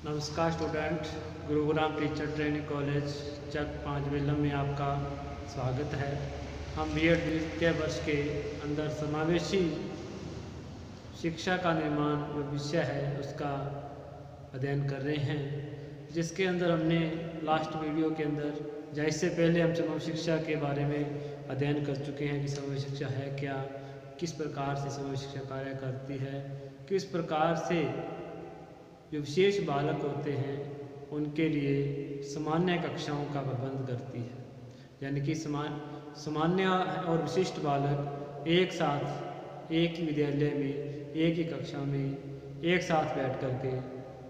नमस्कार student, Gurugram teacher training college Chak 5 Belam में आपका स्वागत है। हम बीएड द्वितीय वर्ष के अंदर समावेशी शिक्षा का निर्माण जो विषय है उसका अध्ययन कर रहे हैं, जिसके अंदर हमने लास्ट वीडियो के अंदर या इससे पहले हम समावेशी शिक्षा के बारे में अध्ययन कर चुके हैं कि समावेशी शिक्षा है क्या, किस प्रकार से समावेशी शिक्षा कार्य करती है, किस प्रकार से जो विशेष बालक होते हैं उनके लिए सामान्य कक्षाओं का प्रबंध करती है। यानी कि सामान्य और विशिष्ट बालक एक साथ एक ही विद्यालय में एक ही कक्षा में एक साथ बैठ करके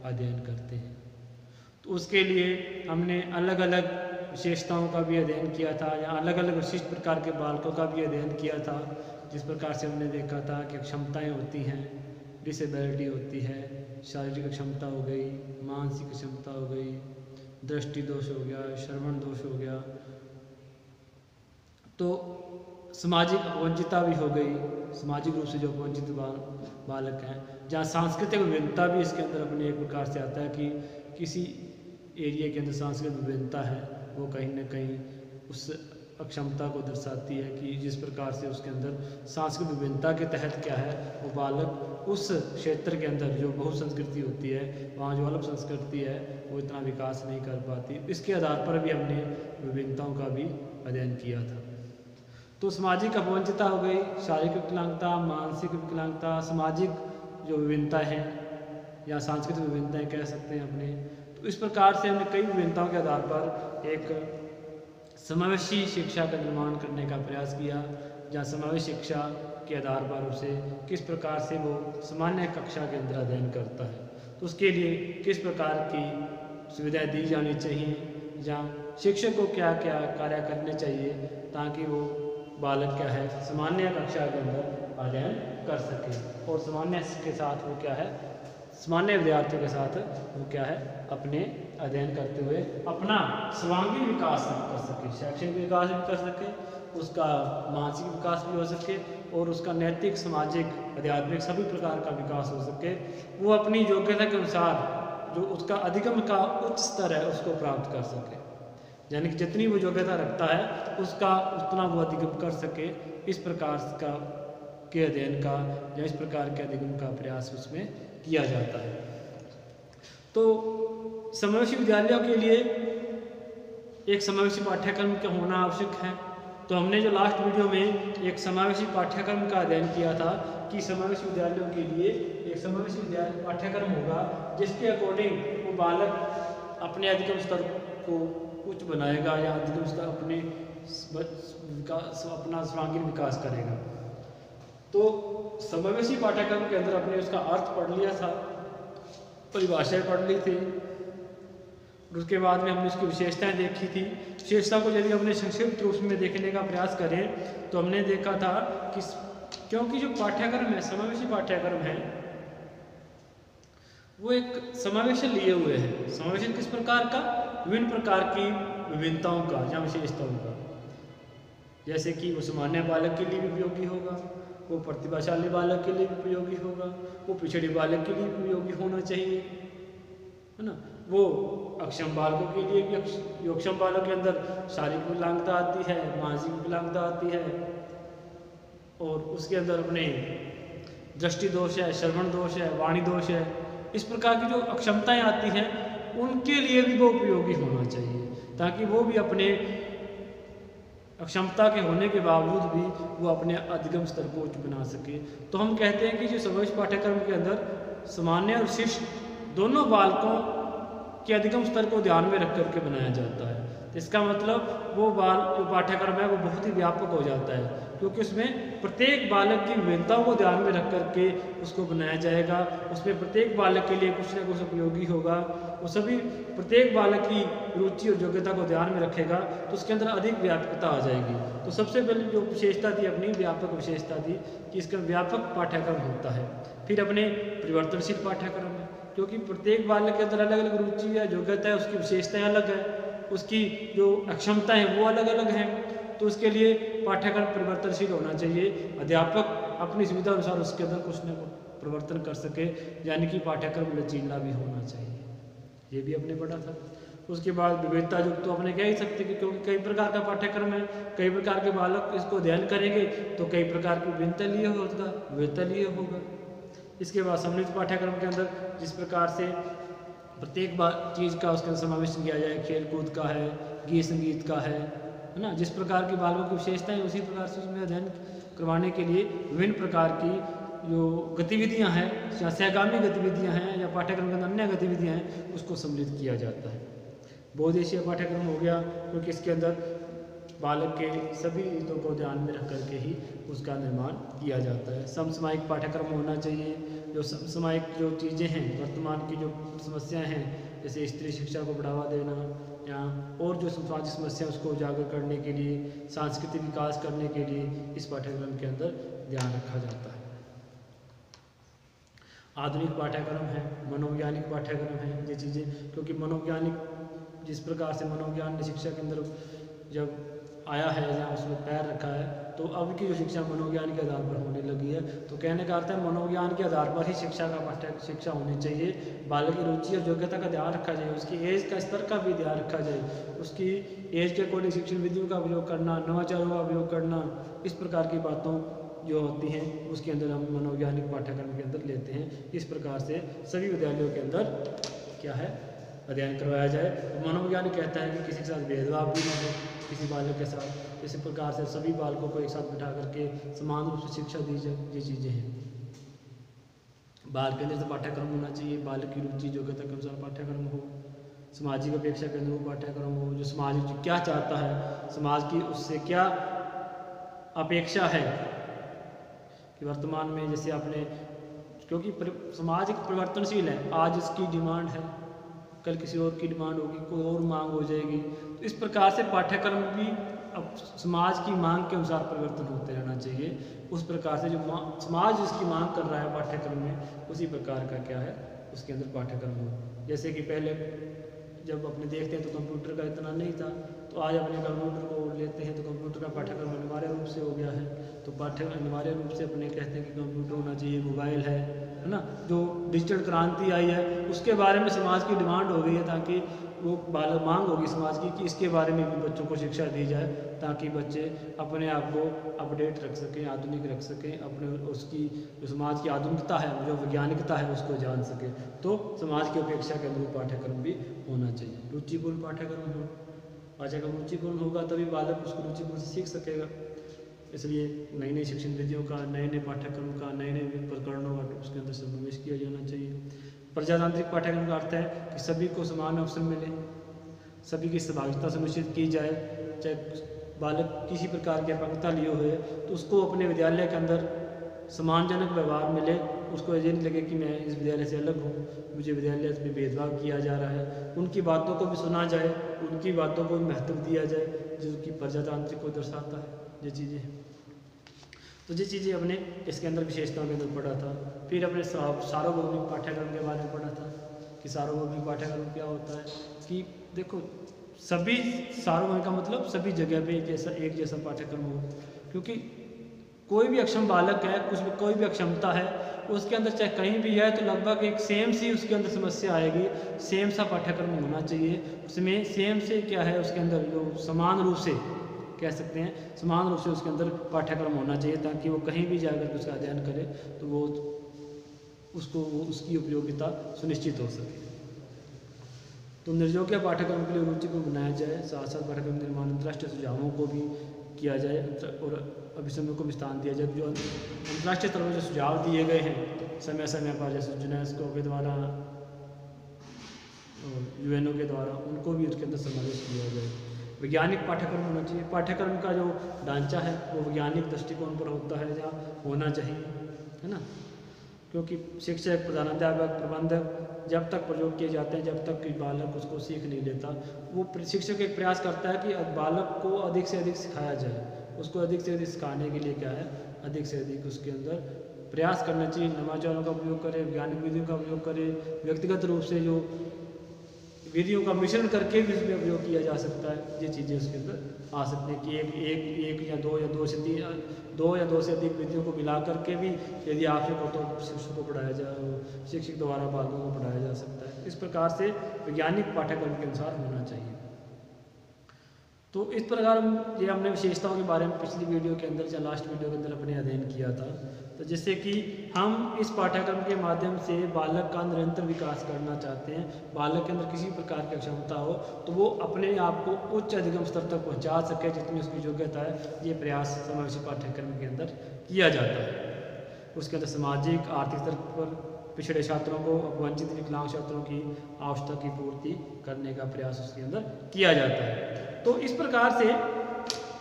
अध्ययन करते हैं। तो उसके लिए हमने अलग अलग विशेषताओं का भी अध्ययन किया था या अलग अलग विशिष्ट प्रकार के बालकों का भी अध्ययन किया था। जिस प्रकार से हमने देखा था कि क्षमताएँ होती हैं, डिसेबिलिटी होती है, शारीरिक क्षमता हो गई, मानसिक क्षमता हो गई, दृष्टि दोष हो गया, श्रवण दोष हो गया, तो सामाजिक अपवंचितता भी हो गई, सामाजिक रूप से जो अपवंचित बालक हैं, जहाँ सांस्कृतिक विभिन्नता भी इसके अंदर अपने एक प्रकार से आता है कि किसी एरिया के अंदर सांस्कृतिक विभिन्नता है, वो कहीं ना कहीं उस अक्षमता को दर्शाती है कि जिस प्रकार से उसके अंदर सांस्कृतिक विभिन्नता के तहत क्या है वो बालक उस क्षेत्र के अंदर जो बहु संस्कृति होती है, वहाँ जो अलग संस्कृति है वो इतना विकास नहीं कर पाती। इसके आधार पर भी हमने विभिन्नताओं का भी अध्ययन किया था। तो सामाजिक अपवंचितता हो गई, शारीरिक विकलांगता, मानसिक विकलांगता, सामाजिक जो विभिन्नता है या सांस्कृतिक विभिन्नताएँ कह सकते हैं अपने। तो इस प्रकार से हमने कई विभिन्नताओं के आधार पर एक समावेशी शिक्षा का निर्माण करने का प्रयास किया, जहाँ समावेशी शिक्षा के आधार पर उसे किस प्रकार से वो सामान्य कक्षा के अंदर अध्ययन करता है, तो उसके लिए किस प्रकार की सुविधाएं दी जानी चाहिए, जहाँ शिक्षक को क्या क्या कार्य करने चाहिए ताकि वो बालक क्या है सामान्य कक्षा के अंदर अध्ययन कर सके और सामान्य के साथ वो क्या है सामान्य विद्यार्थियों के साथ वो क्या है अपने अध्ययन करते हुए अपना सर्वांगीण विकास कर सके, शैक्षणिक विकास भी कर सके, उसका मानसिक विकास भी हो सके और उसका नैतिक, सामाजिक, आध्यात्मिक सभी प्रकार का विकास हो सके। वो अपनी योग्यता के अनुसार जो उसका अधिगम का उच्च स्तर है उसको प्राप्त कर सके, यानी कि जितनी वो योग्यता रखता है उसका उतना वो अधिगम कर सके। इस प्रकार का के अध्ययन का या इस प्रकार के अधिगम का प्रयास उसमें किया जाता है। तो समावेशी विद्यालयों के लिए एक समावेशी पाठ्यक्रम का होना आवश्यक है। तो हमने जो लास्ट वीडियो में एक समावेशी पाठ्यक्रम का अध्ययन किया था कि समावेशी विद्यालयों के लिए एक समावेशी विद्यालय पाठ्यक्रम होगा जिसके अकॉर्डिंग वो बालक अपने अधिगम स्तर को उच्च बनाएगा या अधिगम स्तर अपने विकास अपना सर्वांगीण विकास करेगा। तो समावेशी पाठ्यक्रम के अंदर अपने उसका अर्थ पढ़ लिया था, परिभाषाएं पढ़ ली थी, उसके बाद में हमने उसकी विशेषताएं देखी थी। विशेषता को यदि हमने संक्षिप्त रूप में देखने का प्रयास करें तो हमने देखा था कि क्योंकि जो पाठ्यक्रम है समावेशी पाठ्यक्रम है वो एक समावेशन लिए हुए है। समावेशन किस प्रकार का? विभिन्न प्रकार की विभिन्नताओं का या विशेषताओं का, जैसे कि वो सामान्य बालक के लिए भी उपयोगी होगा, वो प्रतिभाशाली बालक के लिए भी उपयोगी होगा, वो पिछड़े बालक के लिए भी उपयोगी होना चाहिए, है ना। वो अक्षम बालकों के लिए भी, जो अक्षम बालकों के अंदर शारीरिक विकलांगता आती है, मानसिक विकलांगता आती है और उसके अंदर अपने दृष्टि दोष है, श्रवण दोष है, वाणी दोष है, इस प्रकार की जो अक्षमताएं आती हैं उनके लिए भी वो उपयोगी होना चाहिए ताकि वो भी अपने अक्षमता के होने के बावजूद भी वो अपने अधिगम स्तर को उच्च बना सके। तो हम कहते हैं कि जो समावेशी पाठ्यक्रम के अंदर सामान्य और शिष्ट दोनों बालकों के अधिगम स्तर को ध्यान में रख करके बनाया जाता है। तो इसका मतलब वो जो पाठ्यक्रम है वो बहुत ही व्यापक हो जाता है क्योंकि उसमें प्रत्येक बालक की विभिन्नताओं को ध्यान में रख करके उसको बनाया जाएगा। उसमें प्रत्येक बालक के लिए कुछ ना कुछ उपयोगी होगा, वो सभी प्रत्येक बालक की रुचि और योग्यता को ध्यान में रखेगा तो उसके अंदर अधिक व्यापकता आ जाएगी। तो सबसे पहले जो विशेषता थी अपनी व्यापक विशेषता थी कि इसका व्यापक पाठ्यक्रम होता है। फिर अपने परिवर्तनशील पाठ्यक्रम है क्योंकि प्रत्येक बालक के अंदर अलग अलग रुचि है, योग्यता है, उसकी विशेषताएँ अलग है, उसकी जो अक्षमता है वो अलग अलग हैं। तो उसके लिए पाठ्यक्रम परिवर्तनशील होना चाहिए। अध्यापक अपनी सुविधा अनुसार उसके अंदर कुछ न कुछ परिवर्तन कर सके, यानी कि पाठ्यक्रम लचीला भी होना चाहिए। ये भी अपने पढ़ा था। उसके बाद विविधता युक्त तो अपने कह ही सकते कि क्योंकि कई प्रकार का पाठ्यक्रम है, कई प्रकार के बालक इसको अध्ययन करेंगे तो कई प्रकार की विविधता लिए होगा। इसके बाद सम्मिलित पाठ्यक्रम के अंदर जिस प्रकार से प्रत्येक चीज़ का उसके अंदर समावेश किया जाए, खेल कूद का है, गीत संगीत का है ना, जिस प्रकार की बालकों की विशेषताएं उसी प्रकार से उसमें अध्ययन करवाने के लिए विभिन्न प्रकार की जो गतिविधियां हैं या सहगामी गतिविधियां हैं या पाठ्यक्रम के अंदर अन्य गतिविधियां हैं उसको सम्मिलित किया जाता है। बहुउद्देशीय पाठ्यक्रम हो गया क्योंकि इसके अंदर बालक के सभी हितों को ध्यान में रख करके ही उसका निर्माण किया जाता है। समसामयिक पाठ्यक्रम होना चाहिए, जो समसामयिक जो चीज़ें हैं, वर्तमान की जो समस्याएं हैं, जैसे स्त्री शिक्षा को बढ़ावा देना या और जो सामाजिक समस्या उसको उजागर करने के लिए, सांस्कृतिक विकास करने के लिए इस पाठ्यक्रम के अंदर ध्यान रखा जाता है। आधुनिक पाठ्यक्रम है, मनोवैज्ञानिक पाठ्यक्रम है, ये चीज़ें क्योंकि मनोवैज्ञानिक जिस प्रकार से मनोविज्ञान ने शिक्षा के अंदर जब आया है, जहाँ उसमें पैर रखा है, तो अब की जो शिक्षा मनोविज्ञान के आधार पर होने लगी है। तो कहने का अर्थ है मनोविज्ञान के आधार पर ही शिक्षा होनी चाहिए। बालक की रुचि और योग्यता का ध्यान रखा जाए, उसकी एज का स्तर का भी ध्यान रखा जाए, उसकी एज के अकॉर्डिंग शिक्षण विधियों का उपयोग करना, नवाचारों का उपयोग करना, इस प्रकार की बातों जो होती हैं उसके अंदर हम मनोवैज्ञानिक पाठ्यक्रम के अंदर लेते हैं। इस प्रकार से सभी विद्यालयों के अंदर क्या है अध्ययन करवाया जाए। मनोवैज्ञानिक कहता है कि किसी के साथ भेदभाव भी ना हो किसी बालक के साथ, इसी प्रकार से सभी बालकों को एक साथ बिठा करके समान रूप से शिक्षा दी जाए, ये चीज़ें हैं। बाल केंद्रित पाठ्यक्रम होना चाहिए, बालक की रुचि योग्यता के अनुसार पाठ्यक्रम हो, सामाजिक अपेक्षा के अनुरूप पाठ्यक्रम हो, जो समाज क्या चाहता है, समाज की उससे क्या अपेक्षा है कि वर्तमान में जैसे आपने, क्योंकि समाज एक परिवर्तनशील है, आज इसकी डिमांड है, कल किसी और की डिमांड होगी, कोई और मांग हो जाएगी। तो इस प्रकार से पाठ्यक्रम भी अब समाज की मांग के अनुसार परिवर्तन होते रहना चाहिए। उस प्रकार से जो समाज जिसकी मांग कर रहा है पाठ्यक्रम में, उसी प्रकार का क्या है उसके अंदर पाठ्यक्रम हो। जैसे कि पहले जब अपने देखते हैं तो कंप्यूटर का इतना नहीं था, तो आज अपने कंप्यूटर को लेते हैं तो कंप्यूटर का पाठ्यक्रम अनिवार्य रूप से हो गया है। तो पाठ्यक्रम अनिवार्य रूप से अपने कहते हैं कि कंप्यूटर होना चाहिए, मोबाइल है ना, जो डिजिटल क्रांति आई है उसके बारे में समाज की डिमांड हो गई है, ताकि वो मांग होगी समाज की कि इसके बारे में भी बच्चों को शिक्षा दी जाए, ताकि बच्चे अपने आप को अपडेट रख सकें, आधुनिक रख सकें, अपने उसकी जो समाज की आधुनिकता है, जो वैज्ञानिकता है उसको जान सकें। तो समाज की अपेक्षा के अनुरूप पाठ्यक्रम भी होना चाहिए। रुचिपूर्ण पाठ्यक्रम हो, पाठ्यक्रम रुचिपूर्ण होगा तभी बालक उसको रुचिपूर्ण से सीख सकेगा। इसलिए नई नई शिक्षण विधियों का, नए नए पाठ्यक्रम का, नए नए प्रकरणों का उसके अंदर समावेश किया जाना चाहिए। प्रजातांत्रिक पाठ्यक्रम का अर्थ है कि सभी को समान अवसर मिले, सभी की सहभागिता सुनिश्चित की जाए। चाहे बालक किसी प्रकार की अपंगता लिए हुए तो उसको अपने विद्यालय के अंदर सम्मानजनक व्यवहार मिले, उसको ये नहीं लगे कि मैं इस विद्यालय से अलग हूँ, मुझे विद्यालय में भेदभाव किया जा रहा है। उनकी बातों को भी सुना जाए, उनकी बातों को भी महत्व दिया जाए, जो कि प्रजातांत्रिक को दर्शाता है ये चीज़ें। तो ये चीज़ें अपने इसके अंदर विशेषताओं के अंदर पढ़ा था। फिर अपने सार्वभौमिक पाठ्यक्रम के बारे में पढ़ा था कि सार्वभौमिक पाठ्यक्रम क्या होता है। कि देखो सभी सार्वभौमिक का मतलब सभी जगह पे एक जैसा पाठ्यक्रम हो, क्योंकि कोई भी अक्षम बालक है, कोई भी अक्षमता है उसके अंदर चाहे कहीं भी है तो लगभग एक सेम सी उसके अंदर समस्या आएगी, सेम सा पाठ्यक्रम होना चाहिए। उसमें सेम से क्या है उसके अंदर जो समान रूप से कह सकते हैं, समान रूप से उसके अंदर पाठ्यक्रम होना चाहिए, ताकि वो कहीं भी जाकर उसका अध्ययन करे तो वो उसकी उपयोगिता सुनिश्चित हो सके। तो निर्योग्य पाठ्यक्रम के लिए रुचि को बनाया जाए, साथ साथ पाठ्यक्रम निर्माण अंतर्राष्ट्रीय सुझावों को भी किया जाए और अभिसमय को भी स्थान दिया जाए। जो अंतर्राष्ट्रीय स्तर पर जो सुझाव दिए गए हैं समय समय पर, जैसे यूनेस्को के द्वारा और यूएनओ के द्वारा, उनको भी उसके अंदर समावेश किया जाए। वैज्ञानिक पाठ्यक्रम होना चाहिए, पाठ्यक्रम का जो ढांचा है वो वैज्ञानिक दृष्टिकोण पर होता है, जहाँ होना चाहिए, है ना। क्योंकि शिक्षक, प्रधानाध्यापक, प्रबंधक जब तक प्रयोग किए जाते हैं, जब तक कि बालक उसको सीख नहीं लेता, वो शिक्षक एक प्रयास करता है कि बालक को अधिक से अधिक सिखाया जाए। उसको अधिक से अधिक सिखाने के लिए क्या है, अधिक से अधिक उसके अंदर प्रयास करना चाहिए, नवाचारों का उपयोग करें, वैज्ञानिक विधियों का उपयोग करें, व्यक्तिगत रूप से जो विधियों का मिश्रण करके भी उसमें उपयोग किया जा सकता है। ये चीज़ें उसके अंदर आ सकती हैं कि एक या दो से अधिक विधियों को मिला करके भी यदि आवश्यक हो तो शिक्षक को पढ़ाया जाए, शिक्षक द्वारा बालकों को पढ़ाया जा सकता है। इस प्रकार से वैज्ञानिक पाठ्यक्रम के अनुसार होना चाहिए। तो इस प्रकार ये हमने विशेषताओं के बारे में पिछली वीडियो के अंदर या लास्ट वीडियो के अंदर अपने अध्ययन किया था। तो जैसे कि हम इस पाठ्यक्रम के माध्यम से बालक का निरंतर विकास करना चाहते हैं, बालक के अंदर किसी प्रकार की क्षमता हो तो वो अपने आप को उच्च अधिगम स्तर तक पहुंचा सके जितनी उसकी योग्यता है, ये प्रयास समावेशी पाठ्यक्रम के अंदर किया जाता है। उसके अंदर सामाजिक आर्थिक स्तर पर पिछड़े छात्रों को, वंचित विकलांग छात्रों की आवश्यकता की पूर्ति करने का प्रयास उसके अंदर किया जाता है। तो इस प्रकार से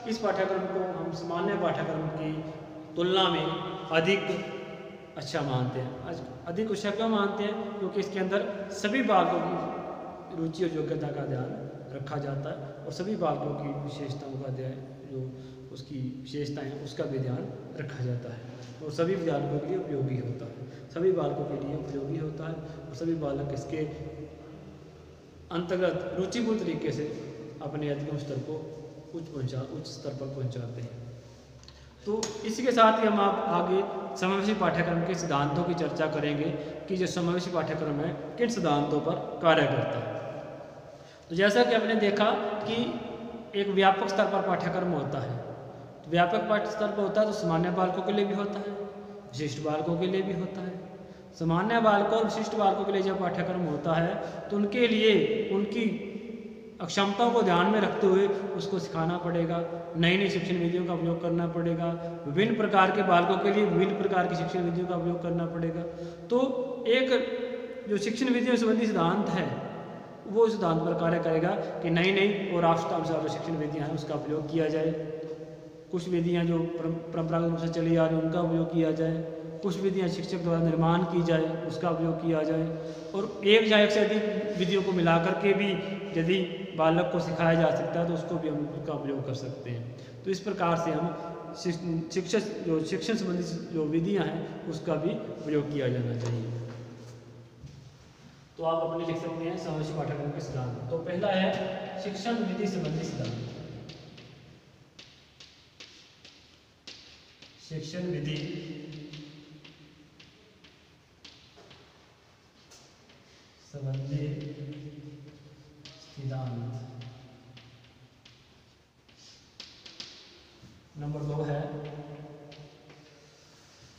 इस पाठ्यक्रम को हम सामान्य पाठ्यक्रम की तुलना में अधिक अच्छा मानते हैं। अधिक अच्छा क्यों मानते हैं? क्योंकि इसके अंदर सभी बालकों की रुचि और योग्यता का ध्यान रखा जाता है और सभी बालकों की विशेषताओं का ध्यान, जो उसकी विशेषताएं हैं उसका भी ध्यान रखा जाता है और सभी बालकों के लिए उपयोगी होता है, सभी बालकों के लिए उपयोगी होता है और सभी बालक इसके अंतर्गत रुचिपूर्ण तरीके से अपने अधिगम स्तर को उच्च स्तर पर पहुंचाते हैं। तो इसी के साथ ही हम आप आगे समावेशी पाठ्यक्रम के सिद्धांतों की चर्चा करेंगे कि जो समावेशी पाठ्यक्रम है किन सिद्धांतों पर कार्य करता है। तो जैसा कि आपने देखा कि एक व्यापक स्तर पर पाठ्यक्रम होता है, तो व्यापक पाठ्य स्तर पर होता है तो सामान्य बालकों के लिए भी होता है, विशिष्ट बालकों के लिए भी होता है। सामान्य बालकों और विशिष्ट बालकों के लिए जब पाठ्यक्रम होता है तो उनके लिए उनकी अक्षमताओं को ध्यान में रखते हुए उसको सिखाना पड़ेगा, नई नई शिक्षण विधियों का उपयोग करना पड़ेगा, विभिन्न प्रकार के बालकों के लिए विभिन्न प्रकार की शिक्षण विधियों का उपयोग करना पड़ेगा। तो एक जो शिक्षण विधियों संबंधी सिद्धांत है वो सिद्धांत पर कार्य करेगा कि नई नई और आवश्यकतानुसार जो शिक्षण विधियाँ हैं उसका उपयोग किया जाए। कुछ विधियाँ जो परंपरागत रूप से चली आ रही उनका उपयोग किया जाए, कुछ विधियाँ शिक्षक द्वारा निर्माण की जाए उसका उपयोग किया जाए, और एक या एक से अधिक विधियों को मिला करके भी यदि बालक को सिखाया जा सकता है तो उसको भी हम उसका उपयोग कर सकते हैं। तो इस प्रकार से हम शिक्षण संबंधी जो विधियाँ हैं उसका भी प्रयोग किया जाना चाहिए। तो आप अपने लिख सकते हैं समावेशी पाठ्यक्रम के सिद्धांत। तो पहला है शिक्षण विधि संबंधी सिद्धांत। शिक्षण विधि संबंधी सिद्धांत। नंबर 2 है,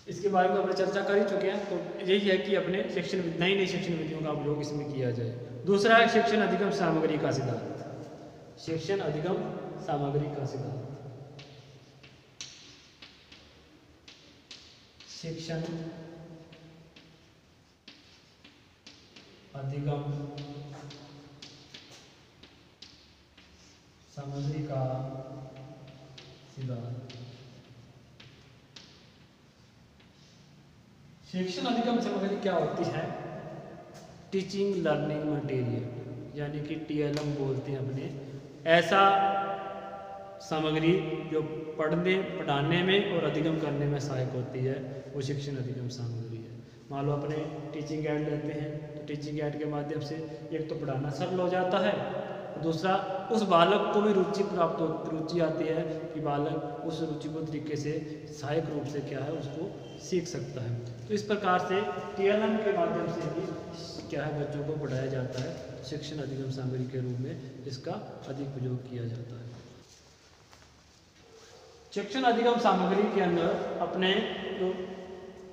इसके बारे में अपने चर्चा कर ही चुके हैं, तो यही है कि अपने नई नई शिक्षण विधियों का उपयोग इसमें किया जाए। दूसरा है शिक्षण अधिगम सामग्री का सिद्धांत। शिक्षण अधिगम सामग्री का सिद्धांत। शिक्षण अधिगम सामग्री का सिद्धांत। शिक्षण अधिगम सामग्री क्या होती है? टीचिंग लर्निंग मटेरियल, यानी कि TLM बोलते हैं अपने, ऐसा सामग्री जो पढ़ाने में और अधिगम करने में सहायक होती है वो शिक्षण अधिगम सामग्री है। मान लो अपने टीचिंग एड लेते हैं तो टीचिंग एड के माध्यम से एक तो पढ़ाना सरल हो जाता है, दूसरा उस बालक को भी रुचि आती है कि बालक उस रुचिपूर्ण तरीके से सहायक रूप से क्या है उसको सीख सकता है। तो इस प्रकार से TLM के माध्यम से भी क्या है बच्चों को पढ़ाया जाता है, शिक्षण अधिगम सामग्री के रूप में इसका अधिक प्रयोग किया जाता है। शिक्षण अधिगम सामग्री के अंदर अपने जो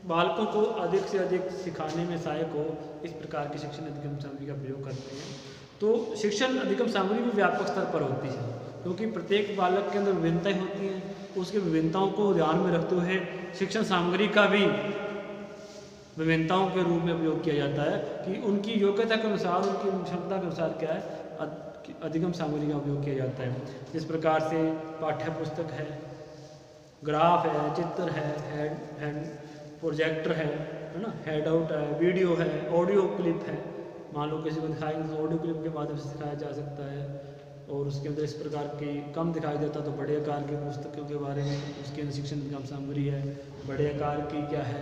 बालकों को अधिक से अधिक सिखाने में सहायक हो इस प्रकार की शिक्षण अधिगम सामग्री का प्रयोग करते हैं। तो शिक्षण अधिगम सामग्री भी व्यापक स्तर पर होती है क्योंकि प्रत्येक बालक के अंदर विभिन्नताएं होती हैं, उसकी विभिन्नताओं को ध्यान में रखते हुए शिक्षण सामग्री का भी विभिन्नताओं के रूप में उपयोग किया जाता है कि उनकी योग्यता के अनुसार, उनकी क्षमता के अनुसार क्या है अधिगम सामग्री का उपयोग किया जाता है। जिस प्रकार से पाठ्य पुस्तक है, ग्राफ है, चित्र है, प्रोजेक्टर है ना, हैंड आउट है, वीडियो है, ऑडियो क्लिप है। मान लो किसी को दिखाएंगे तो ऑडियो क्लिप के माध्यम से सिखाया जा सकता है, और उसके अंदर इस प्रकार की कम दिखाई देता तो बड़े आकार की पुस्तकों के बारे में उसके अंदर शिक्षण अधिगम सामग्री है। बड़े आकार की क्या है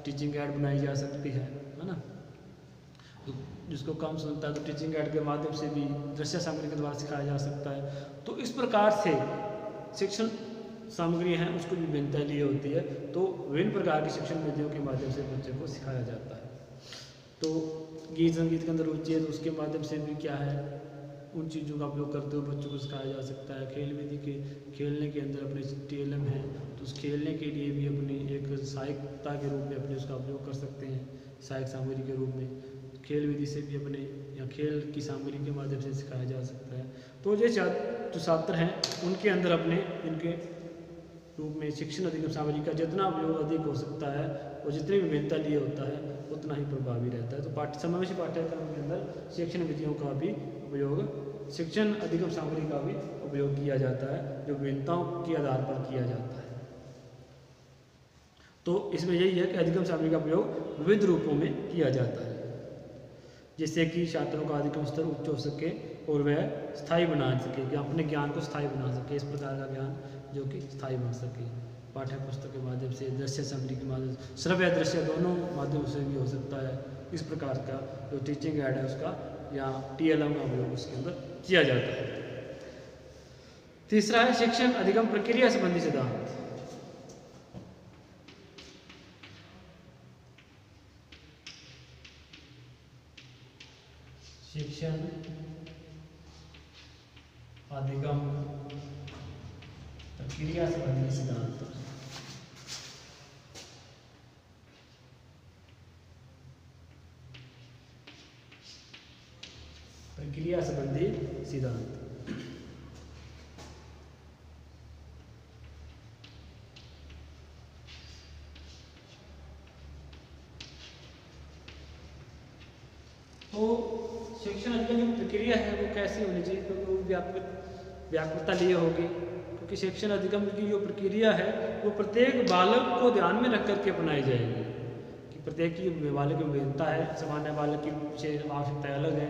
टीचिंग ऐड बनाई जा सकती है ना। तो जो जिसको कम सुनता है तो टीचिंग एड के माध्यम से भी दृश्य सामग्री के द्वारा सिखाया जा सकता है। तो इस प्रकार से शिक्षण सामग्री हैं उसको भी भिन्नता लिए होती है। तो विभिन्न प्रकार की शिक्षण विधियों के माध्यम से बच्चे को सिखाया जाता है। तो गीत संगीत के अंदर रुचि है तो उसके माध्यम से भी क्या है उन चीज़ों का उपयोग करते हुए बच्चों को सिखाया जा सकता है। खेल विधि के खेलने के अंदर अपने टीएलएम है तो उस खेलने के लिए भी अपनी एक सहायकता के रूप में अपने उसका उपयोग कर सकते हैं, सहायक सामग्री के रूप में। खेल विधि से भी अपने या खेल की सामग्री के माध्यम से सिखाया जा सकता है। तो ये जो छात्र हैं उनके अंदर अपने इनके रूप में शिक्षण अधिगम सामग्री का जितना उपयोग अधिक हो सकता है और जितनी विभिन्नता लिए होता है उतना ही प्रभावी रहता है। तो समावेशी पाठ्यक्रम के अंदर शिक्षण विधियों का भी उपयोग, शिक्षण अधिगम सामग्री का भी उपयोग किया जाता है जो विभिन्नताओं के आधार पर किया जाता है। तो इसमें यही है कि अधिगम सामग्री का उपयोग विविध रूपों में किया जाता है जिससे कि छात्रों का अधिगम स्तर उच्च हो सके और वह स्थायी बना सके, कि अपने ज्ञान को स्थायी बना सके। इस प्रकार का ज्ञान जो कि स्थायी बन सके पाठ्य पुस्तक के माध्यम से, दृश्य सामग्री के माध्यम से, श्रव्य दृश्य दोनों माध्यम से भी हो सकता है। इस प्रकार का जो टीचिंग एड है उसका या टीएलएम का उपयोग उसके अंदर किया जाता है। तीसरा है शिक्षण अधिगम प्रक्रिया संबंधी सिद्धांत। शिक्षण अधिगम प्रक्रिया संबंधी सिद्धांत। प्रक्रिया संबंधी सिद्धांत तो शिक्षण अधिगम जो प्रक्रिया है वो कैसी होनी चाहिए, क्योंकि वो व्यापकता लिए होगी। क्योंकि शिक्षण अधिगम की जो प्रक्रिया है वो प्रत्येक बालक को ध्यान में रख करके अपनाई जाएगी कि प्रत्येक की बालक की विभिन्नता है। सामान्य बालक की आवश्यकताएं अलग है,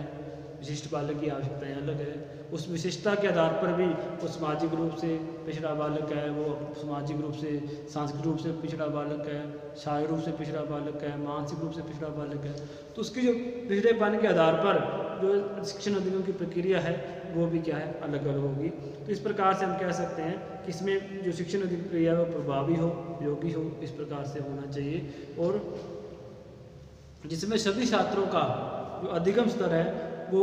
विशिष्ट बालक की आवश्यकताएं अलग है। उस विशिष्टता के आधार पर भी वो सामाजिक रूप से पिछड़ा बालक है, वो सामाजिक रूप से सांस्कृतिक रूप से पिछड़ा बालक है, शारीरिक रूप से पिछड़ा बालक है, मानसिक रूप से पिछड़ा बालक है। तो उसकी जो पिछड़ेपन के आधार पर जो शिक्षण अधिगम की प्रक्रिया है वो भी क्या है अलग अलग होगी। तो इस प्रकार से हम कह सकते हैं कि इसमें जो शिक्षण अधिगम प्रक्रिया है वो प्रभावी हो, योगी हो, इस प्रकार से होना चाहिए। और जिसमें सभी छात्रों का जो अधिगम स्तर है वो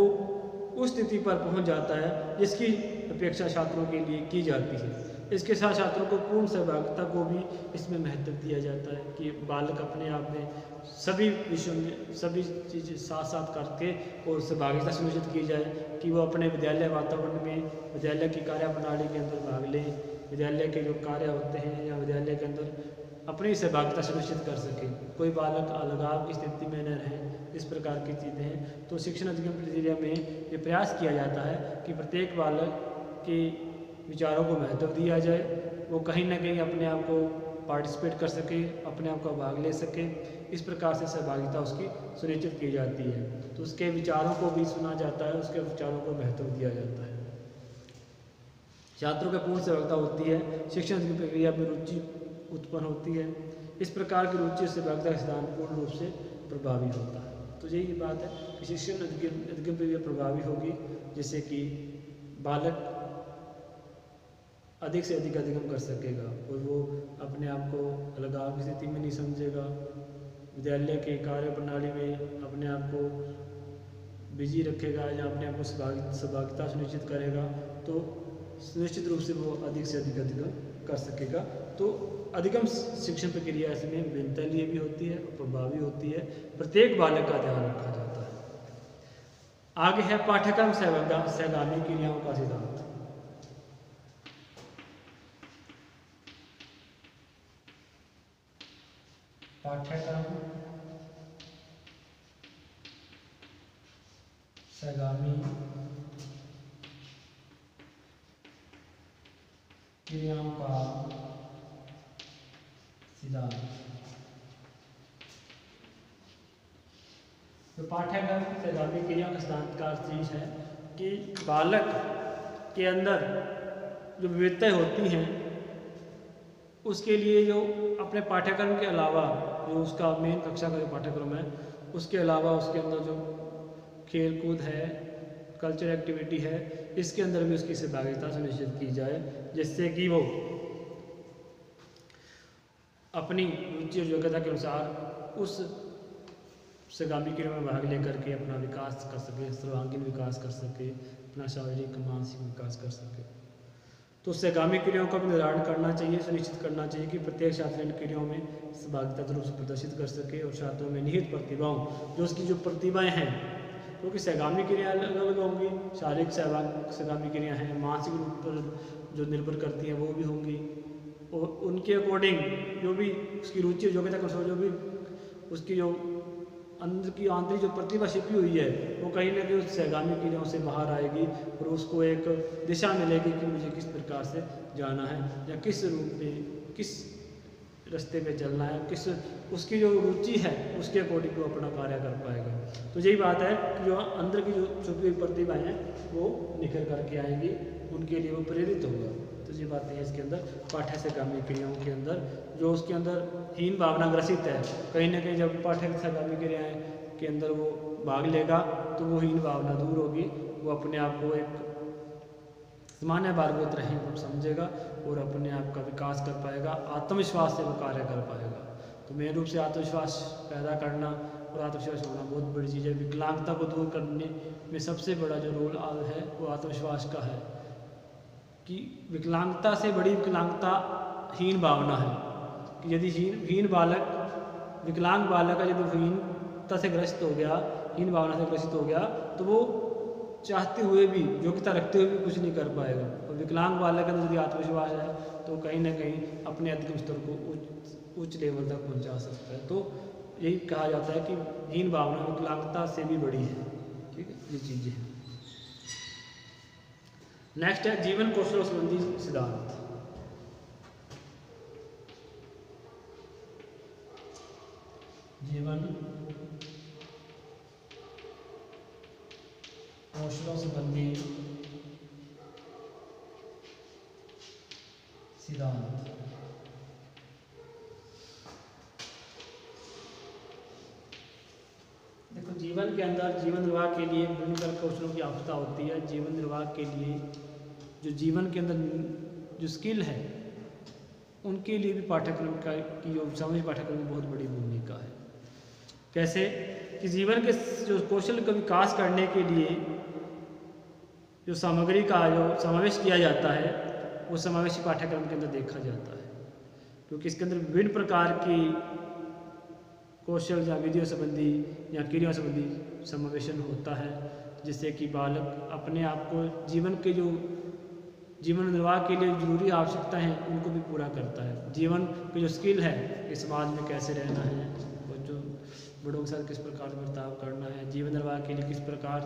उस स्थिति पर पहुंच जाता है जिसकी अपेक्षा छात्रों के लिए की जाती है। इसके साथ छात्रों को पूर्ण सहभागिता को भी इसमें महत्व दिया जाता है कि बालक अपने आप में सभी विषयों में सभी चीज़ें साथ साथ करके और सहभागिता सुनिश्चित की जाए कि वो अपने विद्यालय वातावरण में, विद्यालय की कार्य प्रणाली के अंदर भाग लें, विद्यालय के जो कार्य होते हैं या विद्यालय के अंदर अपनी सहभागिता सुनिश्चित कर सके, कोई बालक अलगाव की स्थिति में न रहे। इस प्रकार की चीज़ें हैं। तो शिक्षण अधिगम प्रक्रिया में ये प्रयास किया जाता है कि प्रत्येक बालक के विचारों को महत्व दिया जाए, वो कहीं ना कहीं अपने आप को पार्टिसिपेट कर सके, अपने आप का भाग ले सके। इस प्रकार से सहभागिता उसकी सुनिश्चित की जाती है। तो उसके विचारों को भी सुना जाता है, उसके विचारों को महत्व दिया जाता है। छात्रों की पूर्ण सहभागिता होती है, शिक्षण अधिगम प्रक्रिया में रुचि उत्पन्न होती है। इस प्रकार की रुचि से सहभागिता का सिद्धांत पूर्ण रूप से प्रभावी होता है। तो यही बात है कि शिक्षण अधिगम प्रक्रिया प्रभावी होगी जिससे कि बालक अधिक से अधिक अधिगम कर सकेगा और वो अपने आप को अलगाव की स्थिति में नहीं समझेगा, विद्यालय के कार्य प्रणाली में अपने आप को बिजी रखेगा या अपने आप को सहभागिता सुनिश्चित करेगा। तो निश्चित रूप से वो अधिक से अधिक अधिगम कर सकेगा। तो अधिगम शिक्षण प्रक्रिया इसमें विभिन्नता लिए भी होती है और प्रभावी होती है, प्रत्येक बालक का ध्यान रखा जाता है। आगे है पाठ्यक्रम सहगामी क्रियाओं का सिद्धांत। पाठ्यक्रम सहगामी क्रियाओं का सिद्धांत। तो पाठ्यक्रम सहगामी क्रियाओं का सिद्धांत का चीज है कि बालक के अंदर जो विविधताएं होती हैं उसके लिए जो अपने पाठ्यक्रम के अलावा जो उसका मेन कक्षा का जो पाठ्यक्रम है उसके अलावा उसके अंदर जो खेल कूद है, कल्चर एक्टिविटी है, इसके अंदर भी उसकी सहभागिता सुनिश्चित की जाए, जिससे कि वो अपनी रुचि और योग्यता के अनुसार उस सहगामी क्रिया में भाग लेकर के अपना विकास कर सके, सर्वांगीण विकास कर सके, अपना शारीरिक मानसिक विकास कर सके। तो सहगामी क्रियाओं का भी निर्धारण करना चाहिए, सुनिश्चित करना चाहिए कि प्रत्येक छात्र इन क्रियाओं में सहभागिता रूप से प्रदर्शित कर सके और छात्रों में निहित प्रतिभाओं, जो उसकी जो प्रतिभाएं हैं, क्योंकि सहगामी क्रियाएं अलग अलग होंगी, शारीरिक सहगामी क्रियाएं हैं, मानसिक रूप पर जो निर्भर करती हैं वो भी होंगी, और उनके अकॉर्डिंग जो भी उसकी रुचि और योग्यता के अनुसार जो भी उसकी जो अंदर की आंतरिक जो प्रतिभा छिपी हुई है वो कहीं ना कहीं उस सहगामी क्रियाओं से बाहर आएगी और उसको एक दिशा मिलेगी कि मुझे किस प्रकार से जाना है या किस रूप में किस रास्ते पे चलना है, किस उसकी जो रुचि है उसके अकॉर्डिंग वो अपना कार्य कर पाएगा। तो यही बात है कि जो अंदर की जो छुपी हुई प्रतिभाएं हैं वो निखर करके आएंगी, उनके लिए वो प्रेरित होगा। तो ये बातें हैं इसके अंदर पाठ्य सहगामी क्रियाओं के अंदर, जो उसके अंदर हीन भावना ग्रसित है, कहीं ना कहीं जब पाठ्य सहगामी क्रियाएं के अंदर वो भाग लेगा तो वो हीन भावना दूर होगी, वो अपने आप को एक सामान्य बारगोत्र है वो समझेगा और अपने आप का विकास कर पाएगा, आत्मविश्वास से वो कार्य कर पाएगा। तो मेन रूप से आत्मविश्वास पैदा करना और आत्मविश्वास होना बहुत बड़ी चीज़ है। विकलांगता को दूर करने में सबसे बड़ा जो रोल है वो आत्मविश्वास का है, कि विकलांगता से बड़ी विकलांगता हीन भावना है, कि यदि हीन बालक विकलांग बालक का यदि हीनता से ग्रस्त हो गया, हीन भावना से ग्रसित हो गया, तो वो चाहते हुए भी, योग्यता रखते हुए भी कुछ नहीं कर पाएगा। और विकलांग बालक के अंदर यदि आत्मविश्वास है तो कहीं ना कहीं अपने अधिगम स्तर को उच्च लेवल तक पहुंचा सकता है। तो यही कहा जाता है कि हीन भावना विकलांगता से भी बड़ी है। ठीक है, ये चीज़ें हैं। नेक्स्ट है जीवन कौशल संबंधी सिद्धांत। जीवन कौशलों संबंधी सिद्धांत। देखो, जीवन के अंदर जीवन निर्वाह के लिए विभिन्न प्रकार कौशलों की आवश्यकता होती है। जीवन निर्वाह के लिए जो जीवन के अंदर जो स्किल है उनके लिए भी पाठ्यक्रम की जो सामूहिक पाठ्यक्रम में बहुत बड़ी भूमिका है। कैसे कि जीवन के जो कौशल का विकास करने के लिए जो सामग्री का जो समावेश किया जाता है वो समावेशी पाठ्यक्रम के अंदर देखा जाता है, क्योंकि इसके अंदर विभिन्न प्रकार की कौशल या विधियों संबंधी या क्रियाओं संबंधी समावेशन होता है, जिससे कि बालक अपने आप को जीवन के जो जीवन निर्वाह के लिए जरूरी आवश्यकता है उनको भी पूरा करता है। जीवन की जो स्किल है कि समाज में कैसे रहना है, और जो बड़ों के साथ किस प्रकार से बर्ताव करना है, जीवन निर्वाह के लिए किस प्रकार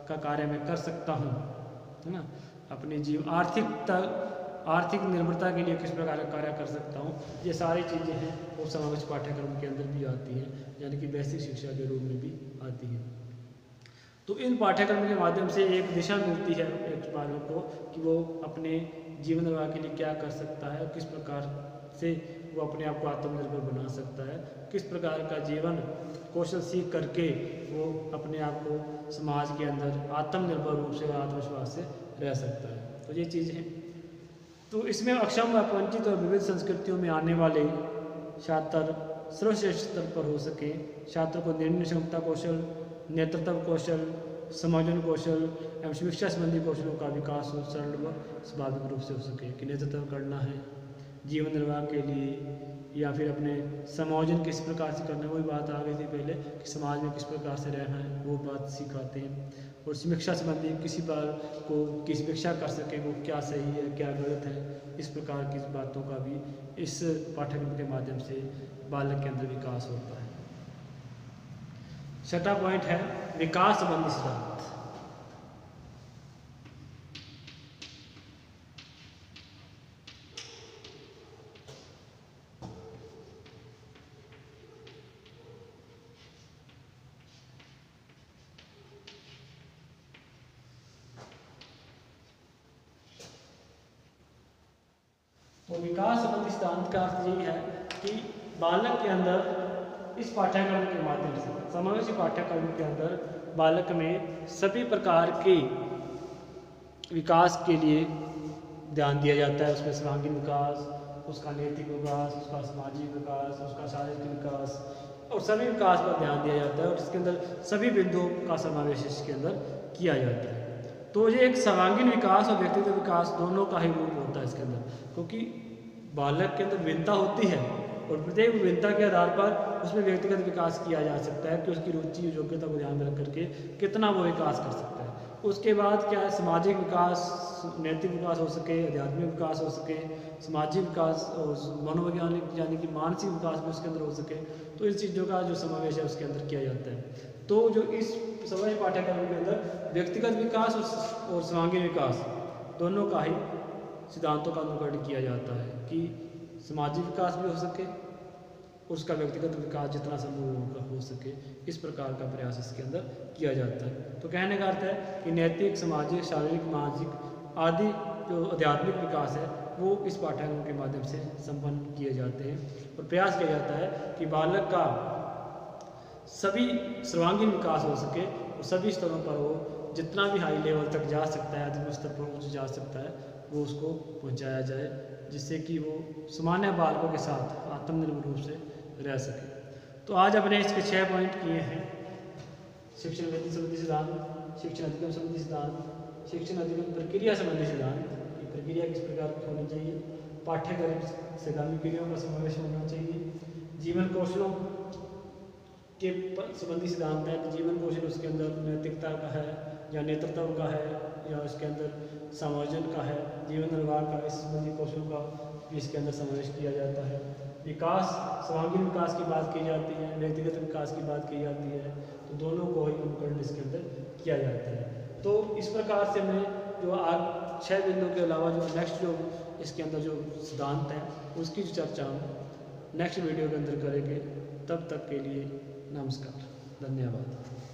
का कार्य मैं कर सकता हूँ, है ना, अपनी आर्थिक निर्भरता के लिए किस प्रकार का कार्य कर सकता हूँ, ये सारी चीज़ें हैं वो समावेश पाठ्यक्रम के अंदर भी आती हैं, यानी कि बेसिक शिक्षा के रूप में भी आती हैं। तो इन पाठ्यक्रम के माध्यम से एक दिशा मिलती है एक बालक को कि वो अपने जीवन निर्वाह के लिए क्या कर सकता है, किस प्रकार से वो अपने आप को आत्मनिर्भर बना सकता है, किस प्रकार का जीवन कौशल सीख करके वो अपने आप को समाज के अंदर आत्मनिर्भर रूप से और आत्मविश्वास से रह सकता है। तो ये चीज़ें हैं। तो इसमें अक्षम व वंचित और विविध संस्कृतियों में आने वाले छात्र सर्वश्रेष्ठ स्तर पर हो सके, छात्र को निर्णय क्षमता कौशल, नेतृत्व कौशल, समायोजन कौशल एवं शिक्षा संबंधी कौशलों का विकास हो सरल व स्वाभाविक रूप से हो सके, कि नेतृत्व करना है जीवन निर्वाह के लिए या फिर अपने समायोजन किस प्रकार से करना है, वही बात आ गई थी पहले कि समाज में किस प्रकार से रहना है वो बात सिखाते हैं। और शिक्षा संबंधी किसी बात को की समीक्षा कर सकें वो क्या सही है क्या गलत है, इस प्रकार की बातों का भी इस पाठ्यक्रम के माध्यम से बालक के अंदर विकास होता है। छठा पॉइंट है विकास संबंधी सिद्धांत। तो विकास संबंधी सिद्धांत का अर्थ यही है कि बालक के अंदर इस पाठ्यक्रम के माध्यम से, समावेशी पाठ्यक्रम के अंदर बालक में सभी प्रकार के विकास के लिए ध्यान दिया जाता है। उसमें सर्वांगीण विकास, उसका नैतिक विकास, उसका सामाजिक विकास, उसका शारीरिक विकास और सभी विकास पर ध्यान दिया जाता है और इसके अंदर सभी बिंदुओं का समावेश इसके अंदर किया जाता है। तो ये एक सर्वांगीण विकास और व्यक्तिगत विकास दोनों का ही रूप होता है इसके अंदर, क्योंकि बालक के अंदर विभिन्नता होती है और प्रत्येक विभिन्नता के आधार पर उसमें व्यक्तिगत विकास किया जा सकता है कि उसकी रुचि योग्यता को ध्यान में रख करके कितना वो विकास कर सकता है। उसके बाद क्या है, सामाजिक विकास, नैतिक विकास हो सके, आध्यात्मिक विकास हो सके, सामाजिक विकास और मनोवैज्ञानिक यानी कि मानसिक विकास भी उसके अंदर हो सके। तो इन चीज़ों का जो समावेश है उसके अंदर किया जाता है। तो जो इस समावेशी पाठ्यक्रम के अंदर व्यक्तिगत विकास और सर्वांगीण विकास दोनों का ही सिद्धांतों का अनुकरण किया जाता है कि सामाजिक विकास भी हो सके, उसका व्यक्तिगत विकास जितना संभव हो सके, इस प्रकार का प्रयास इसके अंदर किया जाता है। तो कहने का अर्थ है कि नैतिक, सामाजिक, शारीरिक, मानसिक आदि जो आध्यात्मिक विकास है वो इस पाठ्यक्रम के माध्यम से संपन्न किए जाते हैं और प्रयास किया जाता है कि बालक का सभी सर्वांगीण विकास हो सके और सभी स्तरों पर वो जितना भी हाई लेवल तक जा सकता है, आध्यात्मिक स्तर पर ऊँच जा सकता है, वो उसको पहुंचाया जाए, जिससे कि वो सामान्य बालकों के साथ आत्मनिर्भर रूप से रह सके। तो आज अपने इसके 6 पॉइंट किए हैं। शिक्षण नीति संबंधी सिद्धांत, शिक्षण अधिगम संबंधी सिद्धांत, शिक्षण अधिगम प्रक्रिया संबंधी सिद्धांत, ये प्रक्रिया किस प्रकार की होनी चाहिए, पाठ्यक्रम से गामी क्रियाओं का समावेश होना चाहिए, जीवन कौशलों के संबंधी सिद्धांत है, जीवन कौशल उसके अंदर नैतिकता का है या नेतृत्व का है या उसके अंदर समायोजन का है, जीवन निर्वाह का, इस संबंधी कौशलों का भी इसके अंदर समावेश किया जाता है। विकास, सर्वांगीण विकास की बात की जाती है, व्यक्तिगत विकास की बात की जाती है, तो दोनों को ही अनुकरण इसके अंदर किया जाता है। तो इस प्रकार से मैं जो आज 6 बिंदुओं के अलावा जो नेक्स्ट जो इसके अंदर जो सिद्धांत है उसकी चर्चा हम नेक्स्ट वीडियो के अंदर करेंगे। तब तक के लिए नमस्कार, धन्यवाद।